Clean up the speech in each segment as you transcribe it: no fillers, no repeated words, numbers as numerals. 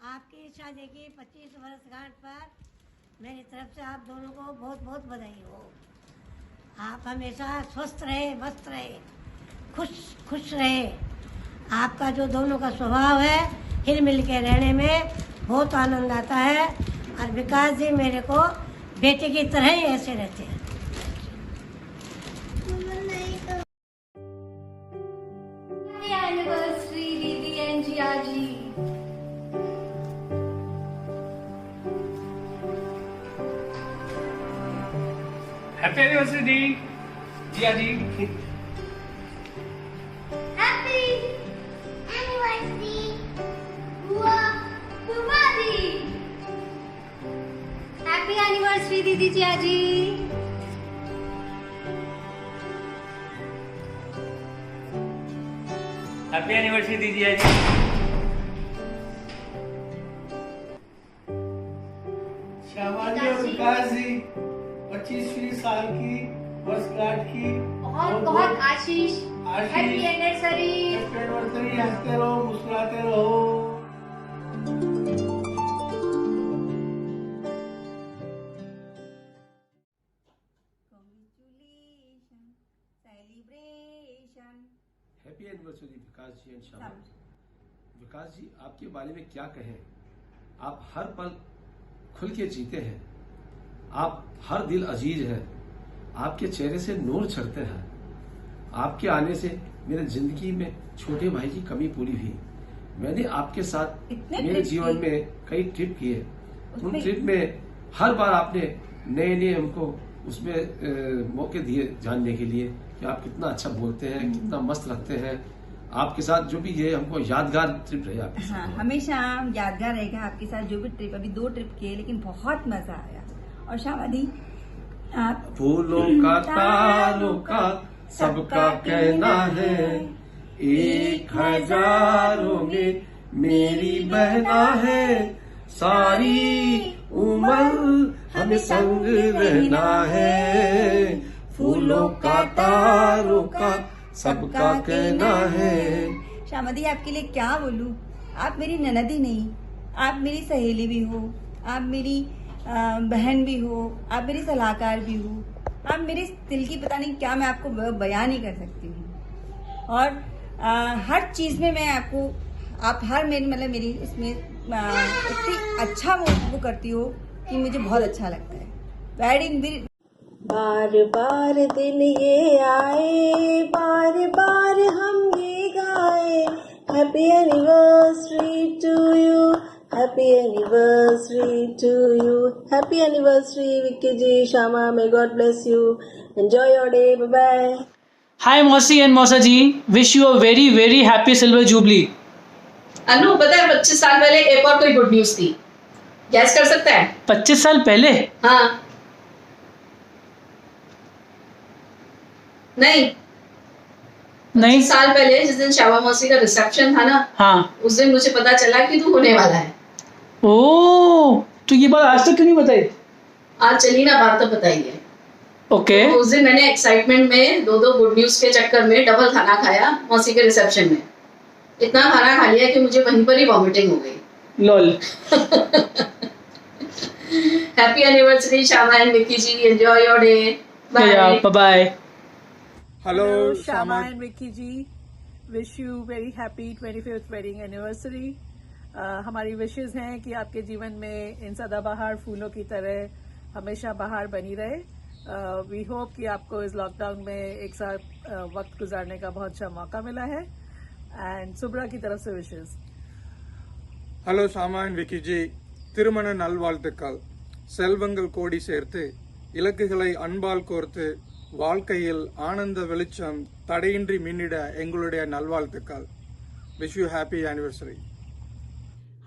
आपकी शादी की 25 वर्षगांठ पर मेरी तरफ से आप दोनों को बहुत बहुत बधाई हो। आप हमेशा स्वस्थ रहे, मस्त रहे, खुश खुश रहे। आपका जो दोनों का स्वभाव है, हिल मिल के रहने में बहुत आनंद आता है। और विकास जी मेरे को बेटे की तरह ही ऐसे रहते हैं। एनिवर्सरी दीदी and Jiya ji. Happy anniversary दी जिया जी। हैप्पी एनिवर्सरी बुआ बुआ दी। हैप्पी एनिवर्सरी दीदी जिया जी। हैप्पी एनिवर्सरी दी जिया जी। श्यामा जी और विकास जी 25वीं साल की वर्षगांठ की बहुत बहुत आशीष। Happy anniversary. Happy anniversary. हंसते रहो, मुस्कुराते रहो। Happy anniversary Vikas ji and Shyama. Vikas ji, आपके बारे में क्या कहें। आप हर पल खुल के जीते हैं, आप हर दिल अजीज हैं, आपके चेहरे से नूर छड़ते हैं। आपके आने से मेरे जिंदगी में छोटे भाई की कमी पूरी हुई। मैंने आपके साथ मेरे जीवन में कई ट्रिप किए। उन ट्रिप में हर बार आपने नए नए हमको उसमें मौके दिए जानने के लिए कि आप कितना अच्छा बोलते हैं, कितना मस्त लगते हैं। आपके साथ जो भी ये हमको यादगार ट्रिप रहे आपके साथ। हाँ, हमेशा यादगार रहेगा आपके साथ जो भी ट्रिप। अभी 2 ट्रिप किए लेकिन बहुत मजा आया। और श्यामा दी, आप फूलों का तारों का सबका कहना है, 1000 में मेरी बहना है, सारी उम्र हमें संग रहना है। फूलों का तारों का सबका कहना है। श्यामा दी, आपके लिए क्या बोलूं। आप मेरी ननद ही नहीं, आप मेरी सहेली भी हो, आप मेरी बहन भी हो, आप मेरी सलाहकार भी हो, आप मेरे दिल की पता नहीं क्या मैं आपको बयान नहीं कर सकती हूँ। और हर चीज में मैं आपको, आप हर मेरी मतलब मेरी इसमें इतनी अच्छा वो करती हो कि मुझे बहुत अच्छा लगता है। वेडिंग बार बार दिन ये आए, बार बार हम ये गाए, happy anniversary to you, happy anniversary to you, happy anniversary Vicky ji, Shyama, may God bless you, enjoy your day, bye bye. Hi मौसी एंड मौसा जी, wish you a very very happy silver jubilee. Anu, पता है 25 साल पहले एक और कोई गुड न्यूज थी, गैस कर सकता है? 25 साल पहले? हाँ। नहीं साल पहले जिस दिन श्यामा मौसी का रिसेप्शन था ना, हाँ, उस दिन मुझे पता चला कि तू होने वाला है। ओह, तो ये बात आज तक क्यों नहीं बताई? आज चली ना बात, तो बताइए। ओके। तो उस दिन मैंने एक्साइटमेंट में 2 गुड न्यूज के चक्कर में डबल खाना खाया मौसी के रिसेप्शन में। इतना खाना खा लिया कि मुझे वहीं पर ही वॉमिटिंग हो गई। Lol. Happy anniversary Shyama and Vicky ji, enjoy your day, bye bye. Hello Shama and Vicky ji, wish you very happy 25th wedding anniversary. हमारी विशेष हैं कि आपके जीवन में इन सदाबहार फूलों की तरह हमेशा बहार बनी रहे। वी होप कि आपको इस लॉकडाउन में एक साथ वक्त गुजारने का बहुत अच्छा मौका मिला है। एंड सुब्रा की तरफ से विशेष। ஹலோ ஷாமா அண்ட் விக்கி ஜி, திருமண நல்வாழ்த்துக்கள். செல்வங்கள் கோடி சேர்த்து, இலக்குகளை அன்பால் கோர்த்து, வாழ்க்கையில் ஆனந்த வெளிச்சம் தடையின்றி மின்னிட எங்களுடைய நல்வாழ்த்துக்கள். Wish you happy anniversary.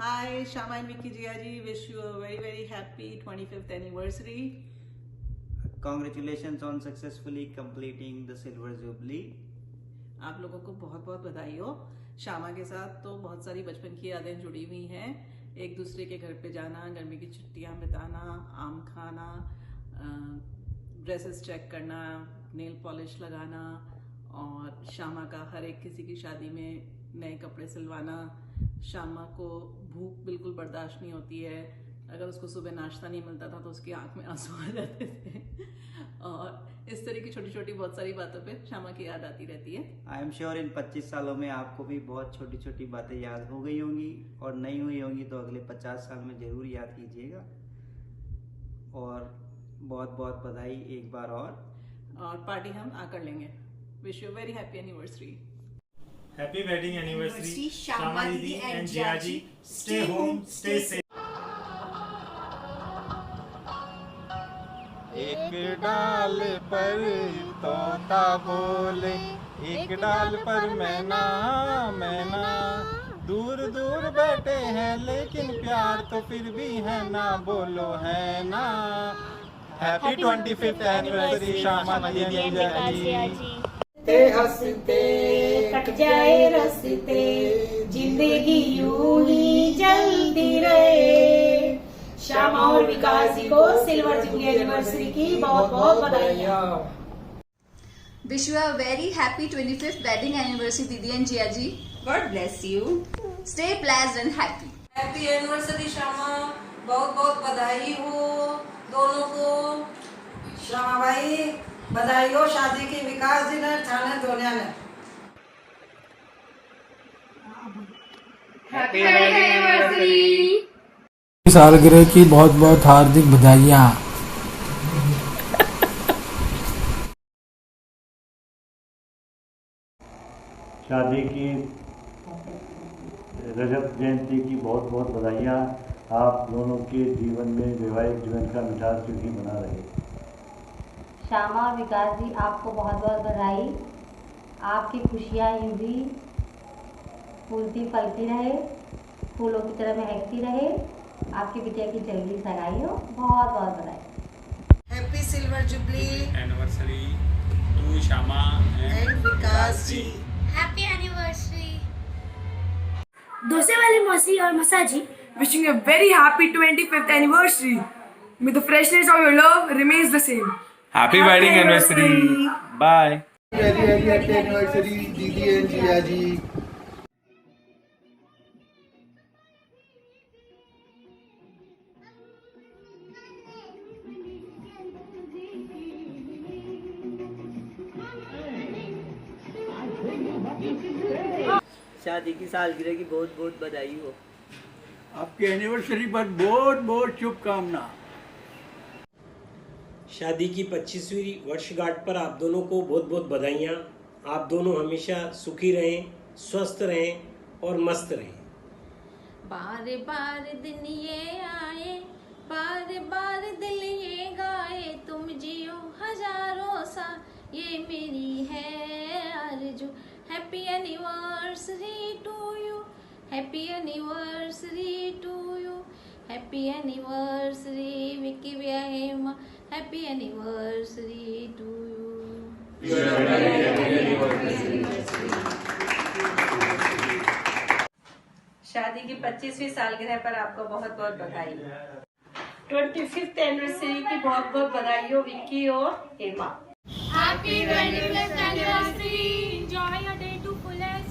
Hi, Shama and Vicky Jia ji, wish you a very very happy 25th anniversary. Congratulations on successfully completing the silver jubilee. आप लोगों को बहुत बहुत बधाई हो। श्यामा के साथ तो बहुत सारी बचपन की यादें जुड़ी हुई हैं। एक दूसरे के घर पे जाना, गर्मी की छुट्टियां बिताना, आम खाना, ड्रेसेस चेक करना, नेल पॉलिश लगाना, और श्यामा का हर एक किसी की शादी में नए कपड़े सिलवाना, शामा को भूख बिल्कुल बर्दाश्त नहीं होती है। अगर उसको सुबह नाश्ता नहीं मिलता था तो उसकी आंख में आंसू आ जाते थे। और इस तरह की छोटी छोटी बहुत सारी बातों पे शामा की याद आती रहती है। आई एम श्योर इन 25 सालों में आपको भी बहुत छोटी छोटी बातें याद हो गई होंगी, और नहीं हुई होंगी तो अगले 50 साल में जरूर याद कीजिएगा। और बहुत बहुत बधाई एक बार और पार्टी हम आकर लेंगे। Wish you very happy anniversary. Happy wedding anniversary Shama दीदी and Jiya ji. Stay home, stay safe. एक डाल पर तोता बोले, एक डाल पर मैना मैना, दूर दूर बैठे हैं लेकिन प्यार तो फिर भी है ना, बोलो है ना। हैप्पी 25th एनिवर्सरी शामा दीदी एंड जिया जी। हंसते हंसते कट जाए रस्ते, जिंदगी यूं ही चलती रहे। श्यामा और विकास जी को सिल्वर जुबली एनिवर्सरी की बहुत बहुत बधाइयाँ। Wish you a very happy 25th wedding anniversary दीदी and Jiya ji. God bless you, stay blessed and happy. Happy anniversary Shyama, बहुत बहुत बधाई हो दोनों को। श्यामा भाई बधाई हो शादी की, विकास जी ने ठाणे धोनिया ने। Happy anniversary. सालगिरह की बहुत बहुत हार्दिक बधाइयाँ। शादी की रजत जयंती की बहुत बहुत बधाइयाँ। आप दोनों के जीवन में वैवाहिक जीवन का मिठास यूं ही बना रहे। श्यामा और विकास जी आपको बहुत बहुत बधाई। आपकी खुशियाँ यूं ही फूलती फलती रहे, फूलों की तरह महकती रहे। आपकी बिटिया की जल्दी सगाई हो, बहुत बहुत बधाई। Happy silver jubilee anniversary to Shama and Vikas ji. Happy anniversary. दोसे वाली मौसी और मसा जी, wishing you a very happy 25th anniversary. May the freshness of your love remains the same. Happy wedding anniversary. Bye. Very happy anniversary दीदी and Jiya जी। शादी की सालगिरह की बहुत बहुत बधाई हो। आपके एनिवर्सरी पर बहुत बहुत शुभकामना। शादी की 25वीं वर्षगांठ पर आप दोनों को बहुत बहुत बधाइयाँ। आप दोनों हमेशा सुखी रहें, स्वस्थ रहें और मस्त रहें। बार बार दिन ये आए, बार बार दिल ये गाए, तुम जियो हजारों सा, ये मेरी है आरज़ू। Happy anniversary to you, happy anniversary to you, happy anniversary Vicky व्याहेमा, हैप्पी एनिवर्सरी टू यू। शादी की 25वीं सालगिरह पर आपको बहुत बहुत बधाई। 25th एनिवर्सरी की बहुत बहुत बधाई हो विक्की और Hema. Happy 25th anniversary. Enjoy your day to fullest.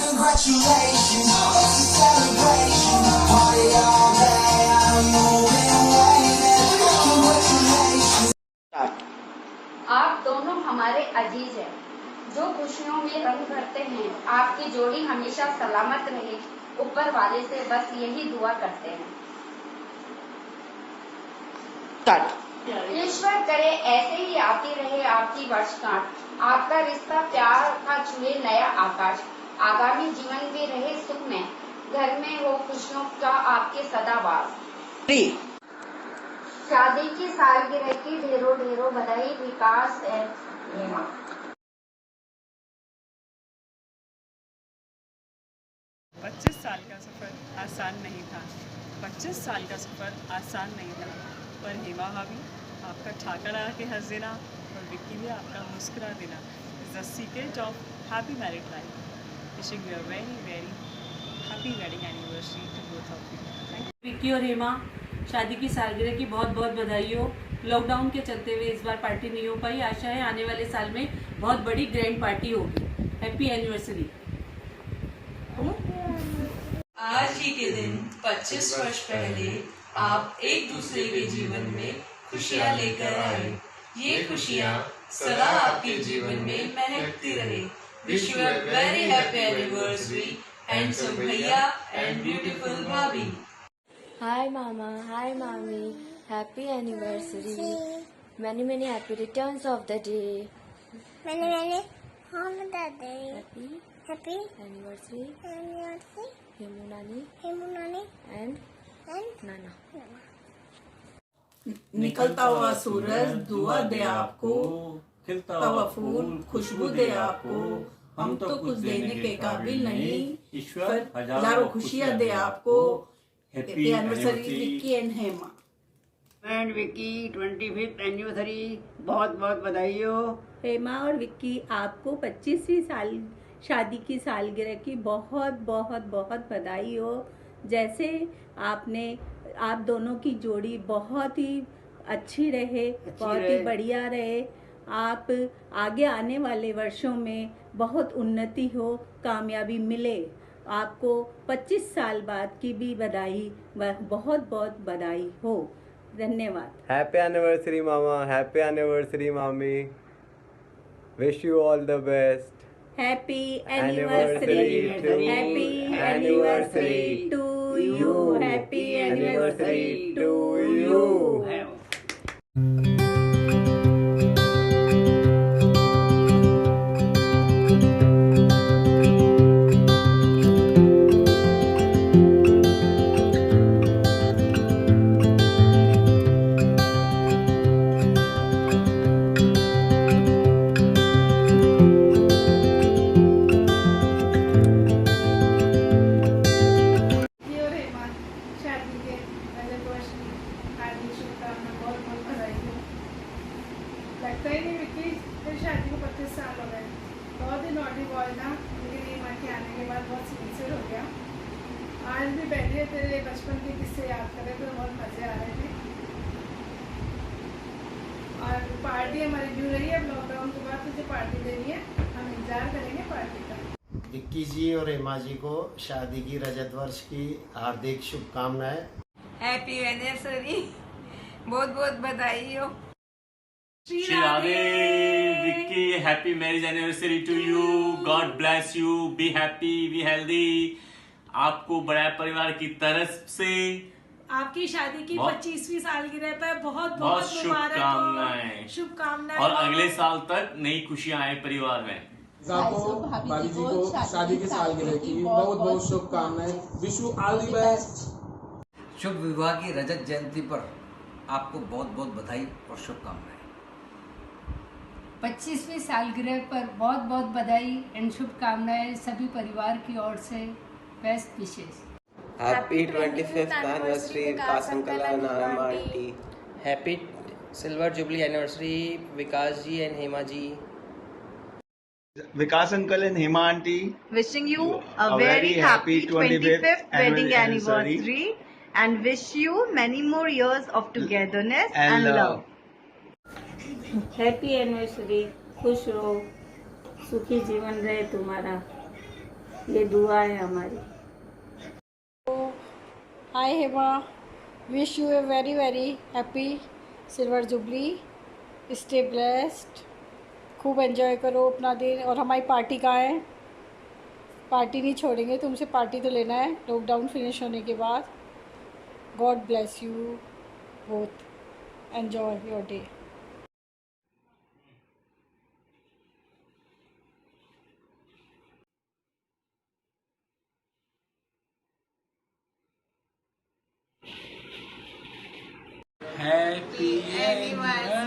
Congratulations, it's a celebration, party all day, I'm moving away, congratulations. आप दोनों हमारे अजीज हैं, जो खुशियों में रंग भरते हैं। आपकी जोड़ी हमेशा सलामत रहे, ऊपर वाले से बस यही दुआ करते हैं। ईश्वर करे ऐसे ही आती रहे आपकी वर्षगांठ, आपका रिश्ता प्यार का छुए नया आकाश, आगामी जीवन में रहे सुख में, घर में हो खुशियों का आपके सदा वास। शादी की सालगिरह की ढेरों ढेरों बधाई विकास एंड हेमा। 25 साल का सफर आसान नहीं था। 25 साल का सफ़र आसान नहीं था, पर हेमा भाभी आपका ठाकर लगा के हंस देना और विक्की भी आपका मुस्कुरा देना is the secret of happy married life. Wishing you a very very happy wedding anniversary to both of you. Vicky और हेमा शादी की सालगिरह की बहुत बहुत बधाई हो. लॉकडाउन के चलते हुए इस बार पार्टी नहीं हो पाई. आशा है आने वाले साल में बहुत बड़ी ग्रैंड पार्टी होगी. Happy anniversary. आज ही के दिन 25 वर्ष पहले आप एक दूसरे के जीवन में खुशियाँ लेकर आए. ये खुशियाँ सदा आपके जीवन में महकती रहे. Wish you a very happy anniversary handsome भैया एंड ब्यूटीफुल भाभी. Hi Mama, hi Mommy, happy anniversary. Many happy returns of the day. Many of the day. Happy anniversary. Hemunani and Nana. निकलता हुआ सूरज दुआ दे आपको, खिलता हुआ फूल खुशबू दे आपको. हम तो कुछ देने के काबिल नहीं, ईश्वर हजारों खुशियाँ दे आपको. Happy anniversary Vicky and Hema. And Vicky 25th anniversary बहुत बहुत बधाई हो. हेमा और विक्की आपको 25वीं साल शादी की सालगिरह की बहुत बहुत बहुत बधाई हो. जैसे आप दोनों की जोड़ी बहुत ही अच्छी रहे, बहुत ही बढ़िया रहे. आप आगे आने वाले वर्षों में बहुत उन्नति हो, कामयाबी मिले. आपको 25 साल बाद की भी बधाई, बहुत बहुत बधाई हो. धन्यवाद. हैप्पी एनिवर्सरी मामा, हैप्पी एनिवर्सरी मामी. Wish you all the best. Happy anniversary. Happy anniversary to you. Happy anniversary to you. लगता ही नहीं विक्की, फिर शादी को 25 साल हो गए. बहुत ही नॉटी बॉय था, लेकिन ये माँ के आने के बाद बहुत सिंसियर हो गया. आज भी बैठे तेरे बचपन के किस्से याद कर रहे थे, बहुत मजे आ रहे थे. और पार्टी हमारी ड्यू रही है. लॉकडाउन के बाद तुझे पार्टी देनी है, हम इंतजार करेंगे पार्टी का. विक्की जी और हेमा जी को शादी की रजत वर्ष की हार्दिक शुभकामनाएं. Happy anniversary. बहुत बहुत बधाई हो. Shri Radhe, Vicky, happy marriage anniversary to you. God bless you. Be happy, be healthy. आपको बड़ा परिवार की तरफ से आपकी शादी की 25वीं सालगिरह पर बहुत बहुत शुभकामनाएं. और अगले साल तक नई खुशियां आए परिवार में. भाभी जी को शादी की सालगिरह की बहुत बहुत शुभकामनाएं. Wish you all the best. शुभ विवाह की रजत जयंती पर आपको बहुत बहुत बधाई और शुभकामनाएं. 25वीं सालगिरह पर बहुत बहुत बधाई एंड शुभकामनाएं सभी परिवार की ओर से. Best wishes. Happy 25th anniversary Vikas uncle and aunty. Happy silver jubilee anniversary Vikas ji and Hema ji. Vikas uncle and Hema aunty wishing you a very happy 25th wedding anniversary and wish you many more years of togetherness and love. Happy anniversary. खुश रहो, सुखी जीवन रहे तुम्हारा, ये दुआ है हमारी. Hi Hema, wish you a very very happy silver jubilee. Stay blessed. खूब एंजॉय करो अपना दिन. और हमारी पार्टी कहाँ है? पार्टी नहीं छोड़ेंगे, तुमसे पार्टी तो लेना है लॉकडाउन फिनिश होने के बाद. God bless you both. Enjoy your day. Happy anniversary.